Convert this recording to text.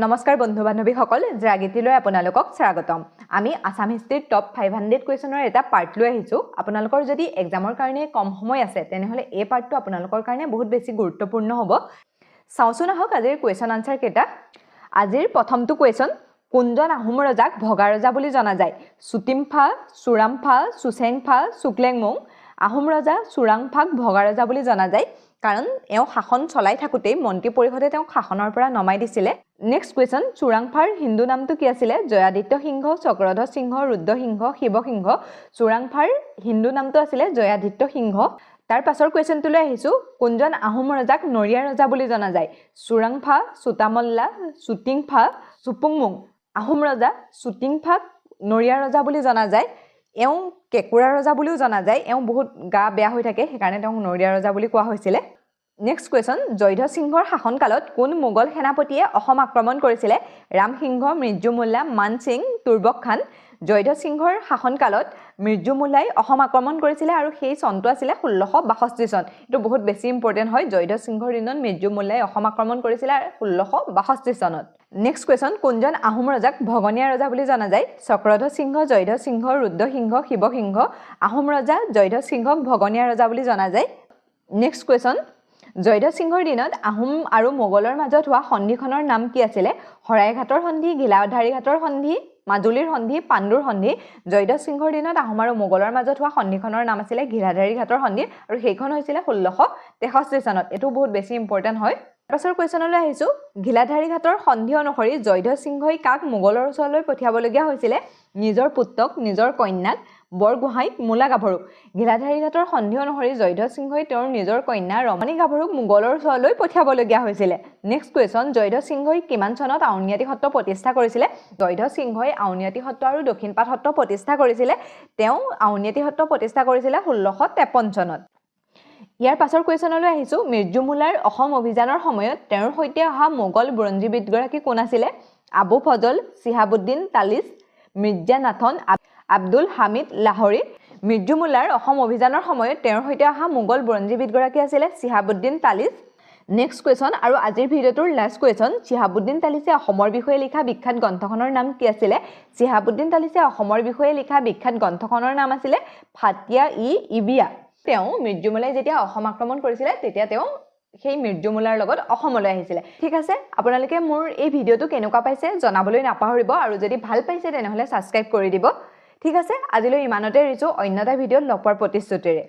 নমস্কাৰ বন্ধু বান্ধৱীসকল জাগৃতিলৈ আপোনালোকক স্বাগতম আমি আসাম হিষ্ট্ৰীৰ টপ 500 কুৱেশ্যনৰ এটা পাৰ্ট লৈ আহিছো আপোনালোকৰ যদি এক্সামৰ কাৰণে কম সময় আছে তেনেহলে এই পাৰ্টটো আপোনালোকৰ কাৰণে বহুত বেছি গুৰুত্বপূৰ্ণ হ'ব চাওচোন আহক আজিৰ কুৱেশ্যন আনসাৰ কেটা আজিৰ প্ৰথমটো কুৱেশ্যন কোনজন আহোম ৰজাক ভগা ৰজা বুলি জনা যায় সুতিমফা সুৰামফা সুচেংফা সুক্লেংমং আহোম ৰজা সুৰাংফাক ভগা ৰজা বুলি জনা যায় কাৰণ এও শাসন চলাই থাকুতেই মন্ত্ৰী পৰিষদে তেওঁ শাসনৰ পৰা নমাই দিছিলে নেক্সট কুৱেশ্যন চুৰাংফাৰ হিন্দু নামটো কি আছিল জয়াদিত্য সিংহ চক্ৰধ্বজ সিংহ ৰুদ্ৰ সিংহ শিৱ সিংহ চুৰাংফাৰ হিন্দু নামটো আছিল জয়াদিত্য সিংহ তাৰ পাছৰ কুৱেশ্যনটোলৈ আহিছো কোনজন আহোম ৰজাক নৰিয়া ৰজা বুলি জনা যায় চুৰাংফা সুতামল্লা সুতিংফা সুপুংমুং আহোম ৰজা সুতিংফাক নৰিয়া ৰজা বুলি জনা যায় এও কেকুৰা ৰজা বুলিও জনা যায় এও বহুত গা বেয়া হৈ থাকে সেইকাৰণে তেওঁ নৰিয়া ৰজা বুলি কোৱা হৈছিল নেক্সট কুৱেশ্যন জয়ধ্বজ সিংহৰ শাসনকালত কোন মোগল সেনাপতিয়ে অসম আক্ৰমণ কৰিছিল ৰাম সিংহ মৃত্যু মোল্লা মান সিং তুৰ্বক খান জয়ধ্বজ সিংহৰ শাসনকালত মৃত্যু মোল্লাই অসম আক্ৰমণ কৰিছিল আৰু সেই চনটো আছিল 1662 চন এটো বহুত বেছি ইম্পৰ্টেন্ট হয় জয়ধ্বজ সিংহৰ দিনত মৃত্যু মোল্লাই অসম আক্ৰমণ কৰিছিল 1662 চনত নেক্সট কুৱেশ্যন কোনজন আহোম ৰজাক ভগনীয়া ৰজা বুলি জনা যায় চক্ৰধ্বজ সিংহ জয়ধ্বজ সিংহ ৰুদ্ৰ সিংহ শিৱ সিংহ আহোম ৰজা জয়ধ্বজ সিংহক ভগনীয়া ৰজা বুলি জনা যায় নেক্সট কুৱেশ্যন জয়ধ্বজ সিংহৰ দিনত আহোম আৰু মোগলৰ মাজত হোৱা সন্ধিখনৰ নাম কি আছিল হৰাইঘাটৰ সন্ধি গিলাধাৰী ঘাটৰ সন্ধি মাজুলীৰ সন্ধি পাণ্ডুৰ সন্ধি জয়ধ্বজ সিংহৰ দিনত আহোম আৰু মোগলৰ মাজত হোৱা সন্ধিখনৰ নাম আছিল গিলাধাৰী ঘাটৰ সন্ধি আৰু সেইখন হৈছিল 1663 চনত এটো বহুত বেছি ইম্পৰ্টেন্ট হয় পাছৰ কুৱেশ্যনলৈ আহিছো গিলাধাৰী ঘাটৰ সন্ধি অনুসৰি জয়ধ্বজ সিংহই কাক মোগলৰ ওচৰলৈ পঠিয়াবলগীয়া হৈছিল নিজৰ পুত্ৰক নিজৰ কন্যাক বৰগোহাঁইক মূলা গাভৰুক গিলাধাৰী ঘাটৰ সন্ধি অনুসৰি জয়ধ্বজ সিংহই তেওঁৰ নিজৰ কন্যা ৰমণী গাভৰুক মোগলৰ ওচৰলৈ পঠিয়াবলগীয়া হৈছিল নেক্সট কুৱেশ্যন জয়ধ্বজ সিংহই কিমান চনত আউনীআটী সত্ৰ প্ৰতিষ্ঠা কৰিছিল জয়ধ্বজ সিংহই আউনীআটী সত্ৰ আৰু দক্ষিণপাট সত্ৰ প্ৰতিষ্ঠা কৰিছিল তেওঁ আউনীআটী সত্ৰ প্ৰতিষ্ঠা কৰিছিল 1653 চনত ইয়াৰ পাছৰ কুৱেশ্যনলৈ আহিছো মৃত্যু মোল্লাৰ অসম অভিযানৰ সময়ত তেওঁৰ সৈতে অহা মোগল বুৰঞ্জীবিদগৰাকী কোন আছিল আবু ফজল সিহাবুদ্দিন তালিছ মিৰ্জা নাথন আব্দুল হামিদ লাহোৰী মৃত্যু মোল্লাৰ অসম অভিযানৰ সময়ত তেওঁৰ সৈতে অহা মোগল বুৰঞ্জীবিদগৰাকী আছিল সিহাবুদ্দিন তালিছ নেক্সট কুৱেশ্যন আৰু আজিৰ ভিডিঅ'টোৰ লাষ্ট কুৱেশ্যন সিহাবুদ্দিন তালিছে অসমৰ বিষয়ে লিখা বিখ্যাত গ্ৰন্থখনৰ নাম কি আছিল সিহাবুদ্দিন তালিছে অসমৰ বিষয়ে লিখা বিখ্যাত গ্ৰন্থখনৰ নাম আছিল ফাতিয়া-ই-ইবিয়া তেওঁ মৃত্যু মোল্লাই যেতিয়া অসম আক্ৰমণ কৰিছিল তেতিয়া তেওঁ সেই মৃত্যু মোল্লাৰ লগত অসমলৈ আহিছিল ঠিক আছে আপোনালোকে মোৰ এই ভিডিঅ'টো কেনেকুৱা পাইছে জনাবলৈ নাপাহৰিব আৰু যদি ভাল পাইছে তেনেহলে সাবস্ক্ৰাইব কৰি দিব ঠিক আছে আজিলৈ ইমানতে এৰিছো অন্য এটা ভিডিঅ'ত লগ পোৱাৰ প্ৰতিশ্ৰুতিৰে